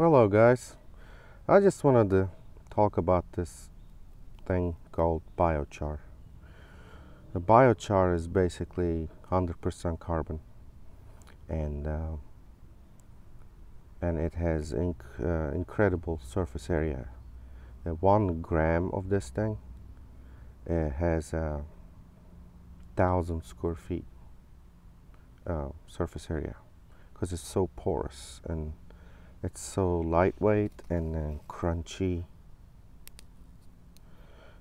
Hello guys, I just wanted to talk about this thing called biochar. The biochar is basically 100% carbon, and uh, and it has incredible surface area. 1 gram of this thing has 1,000 square feet surface area because it's so porous and it's so lightweight and crunchy.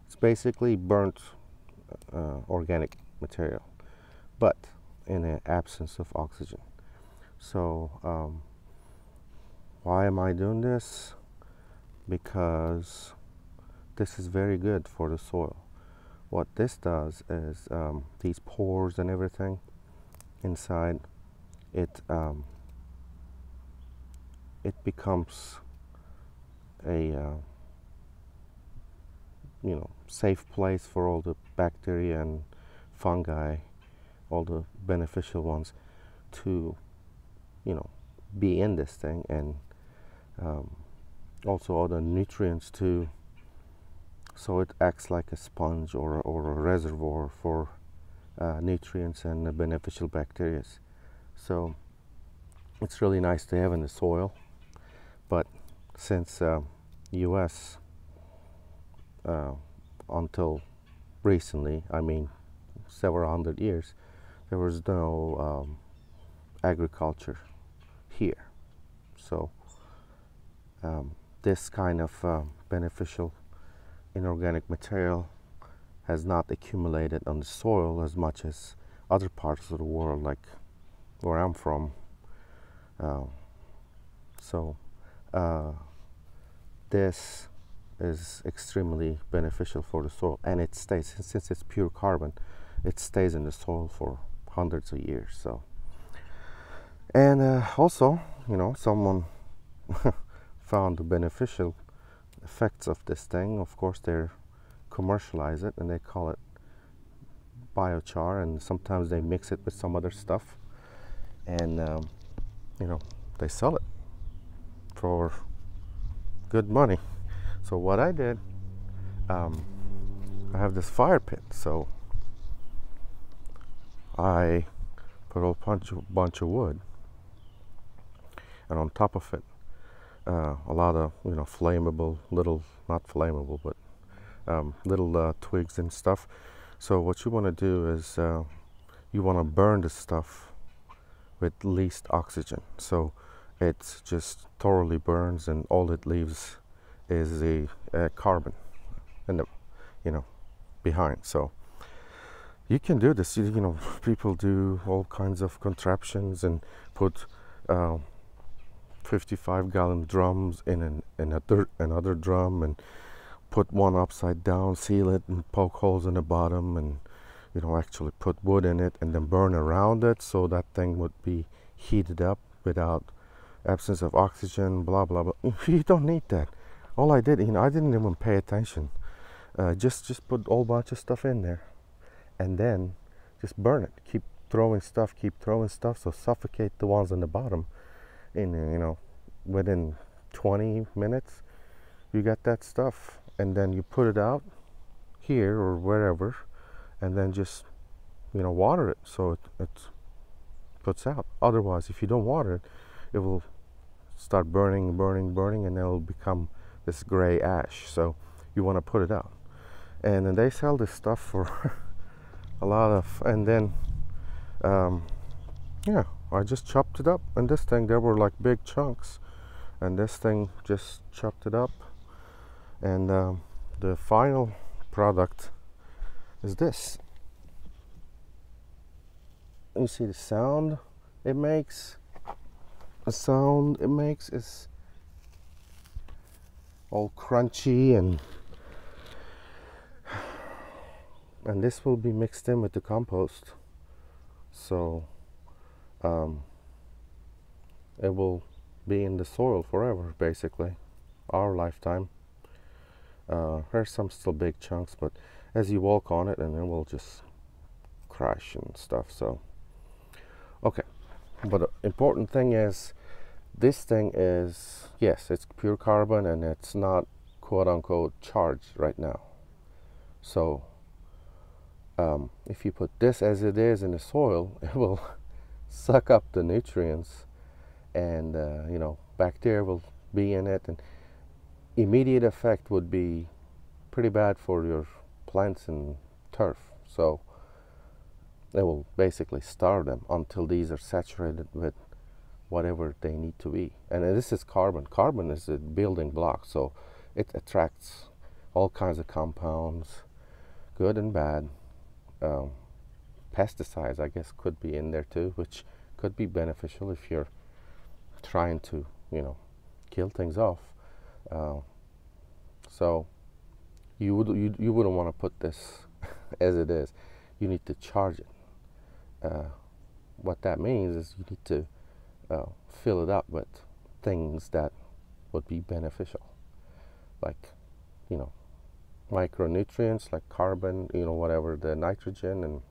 It's basically burnt organic material, but in the absence of oxygen. So why am I doing this? Because this is very good for the soil. What this does is these pores and everything inside it, it becomes a safe place for all the bacteria and fungi, all the beneficial ones, to be in this thing, and also all the nutrients too. So it acts like a sponge or a reservoir for nutrients and beneficial bacteria. So it's really nice to have in the soil. But since U.S. Until recently, I mean several hundred years, there was no agriculture here. So this kind of beneficial inorganic material has not accumulated on the soil as much as other parts of the world, like where I'm from. So this is extremely beneficial for the soil, and it stays, since it's pure carbon, it stays in the soil for hundreds of years. So, and also, someone found the beneficial effects of this thing. Of course, they commercialize it and they call it biochar, and sometimes they mix it with some other stuff, and they sell it for good money. So what I did, I have this fire pit, so I put a bunch of wood, and on top of it a lot of flammable little, not flammable, but little twigs and stuff. So what you want to do is you want to burn the stuff with least oxygen, so it just thoroughly burns, and all it leaves is the carbon in the behind. So you can do this. People do all kinds of contraptions and put 55-gallon drums in another drum, and put one upside down, seal it, and poke holes in the bottom, and actually put wood in it, and then burn around it, so that thing would be heated up without absence of oxygen, blah blah blah. You don't need that. All I did, I didn't even pay attention. Just put a whole bunch of stuff in there, and then just burn it. Keep throwing stuff, so suffocate the ones on the bottom. And within 20 minutes, you got that stuff, and then you put it out here or wherever, and then just water it so it puts out. Otherwise, if you don't water it, it will start burning, and it will become this gray ash. So you want to put it out, and then they sell this stuff for a lot of, and then I just chopped it up, and this thing, there were like big chunks, and this thing just chopped it up, and the final product is this. You see the sound it makes? The sound it makes is all crunchy, and this will be mixed in with the compost, so it will be in the soil forever, basically, our lifetime. There's some still big chunks, but as you walk on it, and it will just crash and stuff. So okay, but the important thing is this thing is, yes, it's pure carbon, and it's not quote-unquote charged right now. So if you put this as it is in the soil, it will suck up the nutrients, and bacteria will be in it, and immediate effect would be pretty bad for your plants and turf. So they will basically starve them until these are saturated with whatever they need to be. And this is carbon. Carbon is a building block, so it attracts all kinds of compounds, good and bad. Pesticides, I guess, could be in there too, which could be beneficial if you're trying to, kill things off. So you wouldn't want to put this as it is. You need to charge it. What that means is you need to fill it up with things that would be beneficial, like micronutrients like carbon, whatever, the nitrogen and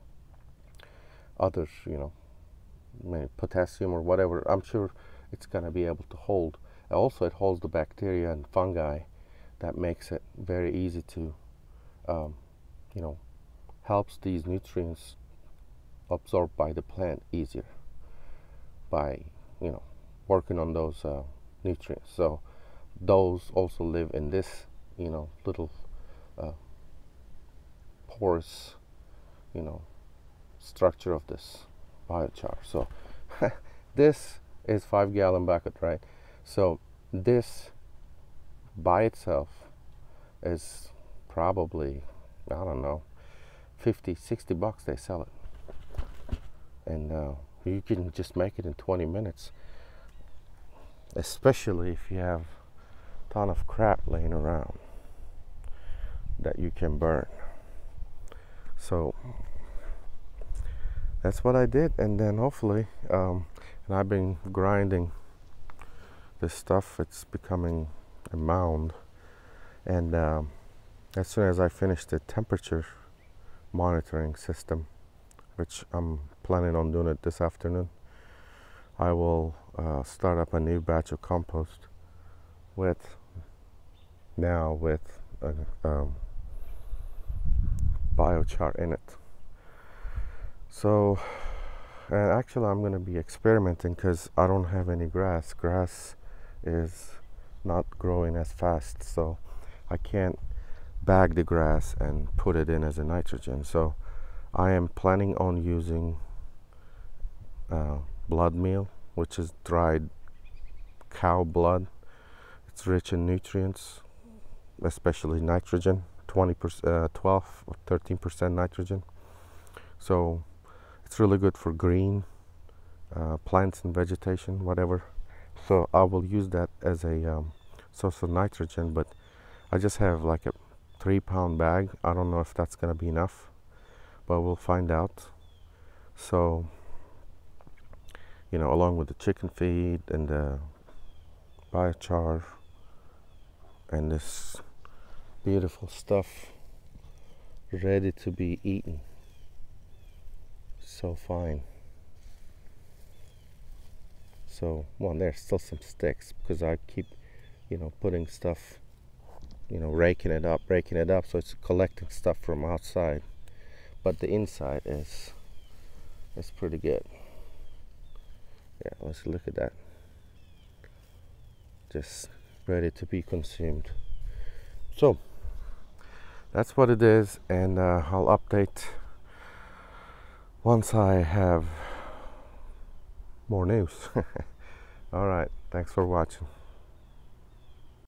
others, maybe potassium or whatever. I'm sure it's going to be able to hold. Also, it holds the bacteria and fungi. That makes it very easy to helps these nutrients absorbed by the plant easier by working on those nutrients. So those also live in this little porous structure of this biochar. So this is 5-gallon bucket, right? So this by itself is probably, I don't know, 50-60 bucks. They sell it, and you can just make it in 20 minutes, especially if you have a ton of crap laying around that you can burn. So that's what I did, and then hopefully and I've been grinding this stuff. It's becoming a mound, and as soon as I finish the temperature monitoring system, which I'm planning on doing it this afternoon, I will start up a new batch of compost with biochar in it. So, and actually I'm going to be experimenting because I don't have any grass. Grass is not growing as fast, so I can't bag the grass and put it in as a nitrogen. So I am planning on using blood meal, which is dried cow blood. It's rich in nutrients, especially nitrogen, 12 or 13% nitrogen. So it's really good for green plants and vegetation, whatever. So I will use that as a source of nitrogen, but I just have like a 3-pound bag. I don't know if that's going to be enough, but we'll find out. So, along with the chicken feed and the biochar and this beautiful stuff ready to be eaten. So fine. So, well, there's still some sticks because I keep, putting stuff, raking it up, so it's collecting stuff from outside. But the inside is pretty good. Yeah, let's look at that. Just ready to be consumed. So that's what it is, and I'll update once I have more news. All right, thanks for watching.